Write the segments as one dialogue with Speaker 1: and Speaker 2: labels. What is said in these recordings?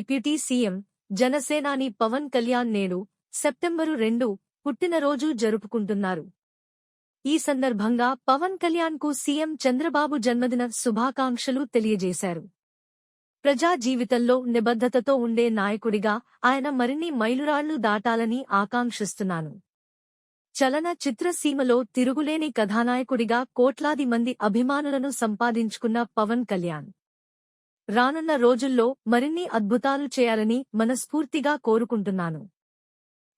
Speaker 1: Deputy CM, జనసేనాని పవన్ కళ్యాణ్ నేడు September 2 పుట్టినరోజు జరుపుకుంటున్నారు. ఈ సందర్భంగా పవన్ కళ్యాణ్కు సీఎం చంద్రబాబు జన్మదిన శుభాకాంక్షలు తెలియజేశారు. ప్రజా జీవితంలో నిబద్ధతతో ఉండే నాయకుడిగా ఆయన మరిన్ని మైలురాళ్లు దాటాలని ఆకాంక్షిస్తున్నాను. చలన చిత్రసీమలో తిరుగులేని కథానాయకుడిగా కోట్లాది మంది అభిమానులను సంపాదించుకున్న పవన్ కళ్యాణ్ రానున్న రోజుల్లో మరిన్ని అద్భుతాలు చేయాలని మనస్ఫూర్తిగా కోరుకుంటున్నాను.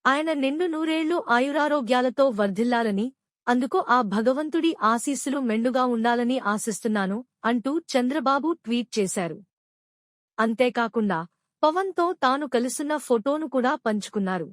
Speaker 1: ఆయన నిండు నూరేళ్లు ఆయురారోగ్యాలతో వర్ధిల్లాలని, అందుకు ఆ భగవంతుడి ఆశీస్సులు మెండుగా ఉండాలని ఆశిస్తున్నాను అంటూ చంద్రబాబు ట్వీట్ చేశారు. అంతేకాకుండా పవన్తో తాను కలుసున్న ఫోటోను కూడా పంచుకున్నారు.